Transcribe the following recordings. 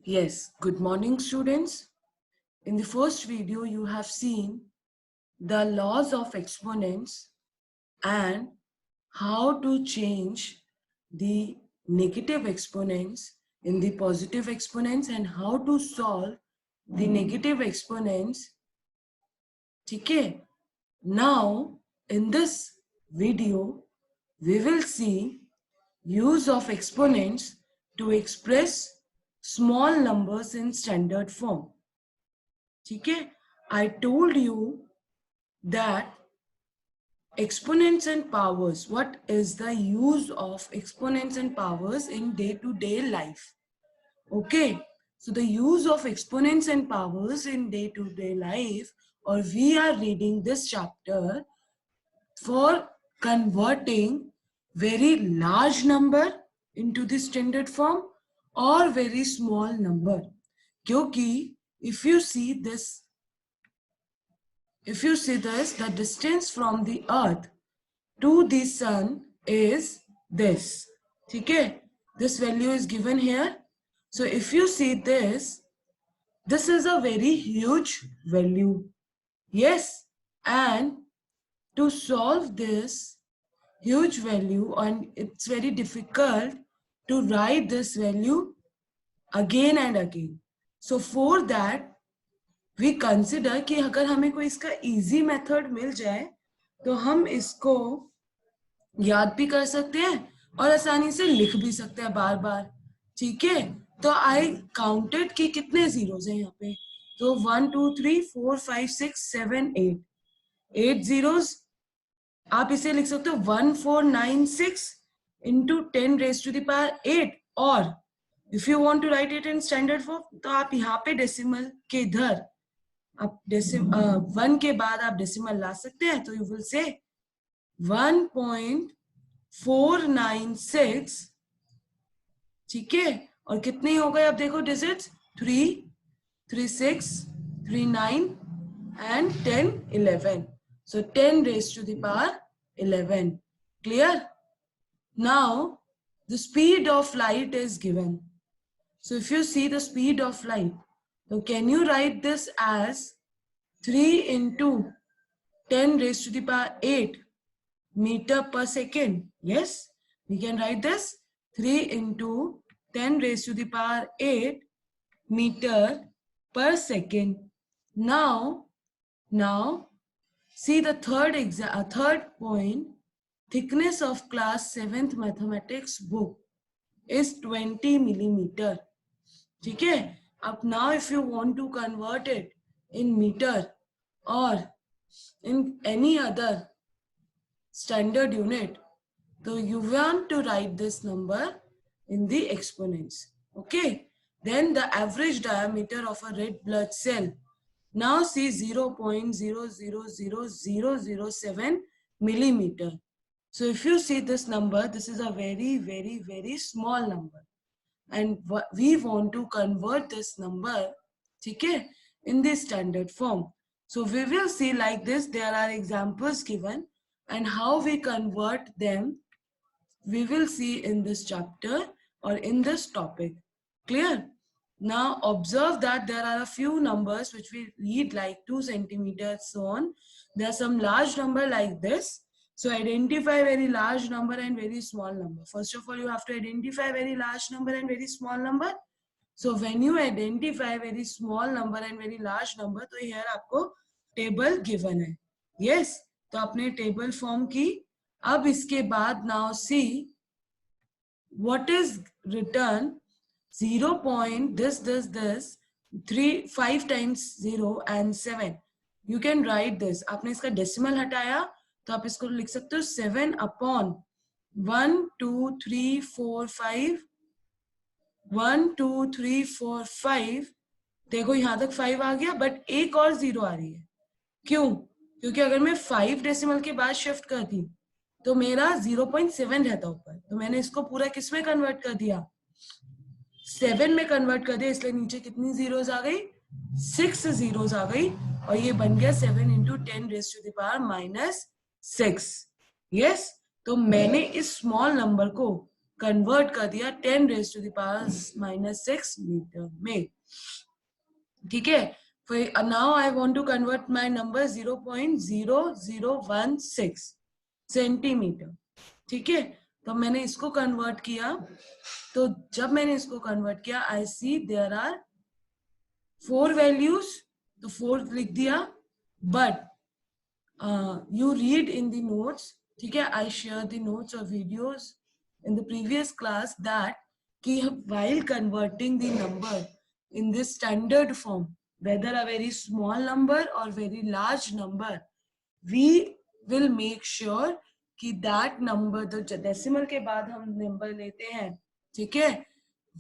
Yes, good morning students. In the first video you have seen the laws of exponents and how to change the negative exponents in the positive exponents and how to solve the negative exponents. Okay. Now in this video we will see use of exponents to express small numbers in standard form. ठीक है, I told you that exponents and powers, what is the use of exponents and powers in day-to-day life? Okay, so the use of exponents and powers in day-to-day life, or we are reading this chapter for converting very large number into the standard form or very small number. क्योंकि if you see this, the distance from the earth to the sun is this. Okay, this value is given here. So if you see this is a very huge value. Yes, and to solve this huge value, and it's very difficult to write this value again and again. So for that we consider कि अगर हमें कोई इसका easy method मिल जाए तो हम इसको याद भी कर सकते हैं और आसानी से लिख भी सकते हैं बार बार. ठीक है, तो आई काउंटेड कि कितने जीरोस हैं यहाँ पे. तो 1 2 3 4 5 6 7 8 जीरोस. आप इसे लिख सकते हो 1496 into 10 raised to the power 8. और if you want to write it in standard form तो आप यहाँ पे डेसिमल के इधर आप वन के बाद आप डेसिमल ला सकते हैं. तो यू विल से 1.496. ठीक है, और कितने हो गए अब देखो digits 3 36 39 and 10 11. So 10 raised to the power 11. Clear? Now the speed of light is given. So if you see the speed of light, so can you write this as 3 into 10 raised to the power 8 meter per second? Yes, we can write this 3 into 10 raised to the power 8 meter per second. Now see the third point. Thickness of class 7th mathematics book is 20 millimeter. ठीक है, अब now if you want to convert it in meter or in any other standard unit, so you want to write this number in the exponents. Okay, then the average diameter of a red blood cell, now see 0.000007 millimeter. So if you see this number, this is a very very very small number and we want to convert this number, okay, in the standard form. So we will see like this. There are examples given and how we convert them we will see in this chapter or in this topic. Clear? Now observe that there are a few numbers which we read like 2 centimeters, so on. There are some large number like this. So identify very large number and very small number. First of all, you have to identify very large number and very small number. So when you identify very small number and very large number, तो here आपको table given है. Yes, तो आपने table form की. अब इसके बाद now see what is written 0. This 3 5 times 0 and 7. You can write this. आपने इसका decimal हटाया तो आप इसको लिख सकते हो 7 upon 1 2 3 4 5 1 2 3 4 5. देखो यहाँ तक 5 आ गया बट एक और 0 आ रही है. क्यों? क्योंकि अगर मैं 5 डेसिमल के बाद शिफ्ट करती तो मेरा 0.7 रहता ऊपर. तो मैंने इसको पूरा किस में कन्वर्ट कर दिया? 7 में कन्वर्ट कर दिया. इसलिए नीचे कितनी जीरोस आ गई? 6 जीरोस आ गई और ये बन गया 7 into 10 raised to the power -6. Yes, तो मैंने इस स्मॉल नंबर को कन्वर्ट कर दिया 10 raised to the power -6 metre में. ठीक है. Now I want to convert my number 0.0016 centimetre. ठीक है. तो मैंने इसको कन्वर्ट किया. तो जब मैंने इसको कन्वर्ट किया, आई सी देयर आर 4 वैल्यूज. तो 4 लिख दिया. But you read in the notes, ठीक है, I share the notes or videos in the previous class that कि while converting the number in this standard form, whether a very small number or very large number, we will make sure कि that number, जो decimal के बाद हम number लेते हैं, ठीक है,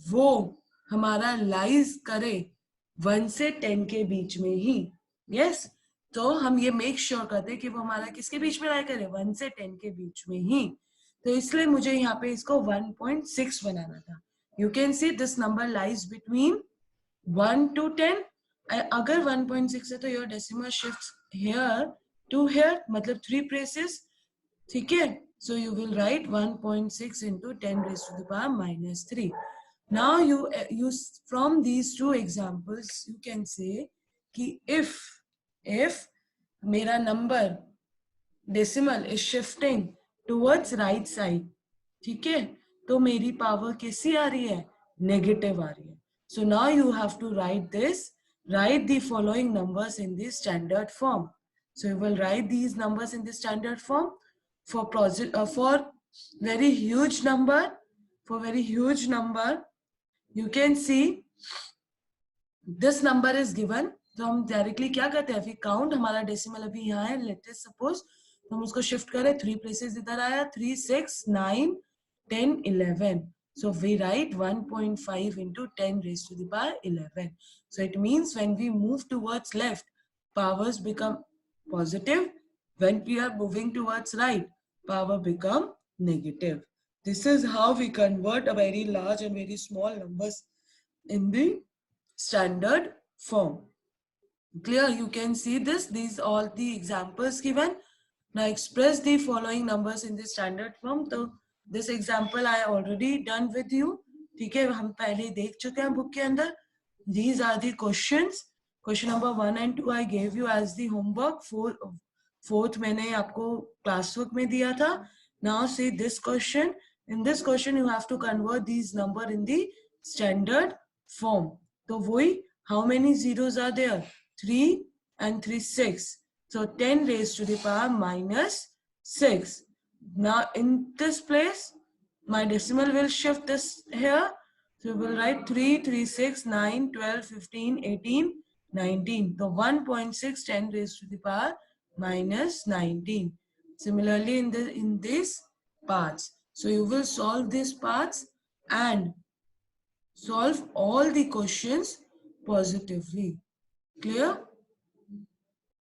वो हमारा lies करे 1 से 10 के बीच में ही. yes. तो हम ये मेक श्योर करते हैं कि वो हमारा किसके बीच में लाई करे, 1 से 10 के बीच में ही. तो इसलिए मुझे यहाँ पे इसको 1.6 बनाना था. You can see this number lies between 1 to 10. अगर 1.6 है तो your decimal shifts here to here, मतलब 3 प्लेसेस. ठीक है. So you will write 1.6 into 10 raised to the power -3. Now you from these two examples you can say कि if मेरा number decimal is shifting towards right side, ठीक है, तो मेरी power कैसी आ रही है, नेगेटिव आ रही है. So now you have to write this, write the following numbers in the standard form. So you will write these numbers in the standard form for very huge number you can see this number is given. तो हम directly क्या करते हैं, count, हमारा decimal अभी यहाँ है, let us suppose, तो हम उसको शिफ्ट करें, 3 प्लेसेस इधर आया, 3, 6, 9, 10, 11. So we write 1.5 into 10 raised to the power 11. So it means when we move towards left, powers become positive. When we are moving towards right, power become negative. This is how we convert a very large and very small numbers in the standard form. Clear? You can see this. These all the examples given. Now express the following numbers in the standard form. So this example I already done with you. ठीक है, हम पहले देख चुके हैं book के अंदर. These are the questions. Question number 1 and 2 I gave you as the homework. Fourth मैंने आपको classwork में दिया था. Now see this question. In this question you have to convert these number in the standard form. तो वही, how many zeros are there? 3 and 3, 6. So 10 raised to the power -6. Now in this place, my decimal will shift this here. So we will write 3, 3, 6, 9, 12, 15, 18, 19. So 1.6, 10 raised to the power -19. Similarly in these parts. So you will solve these parts and solve all the questions positively. Clear?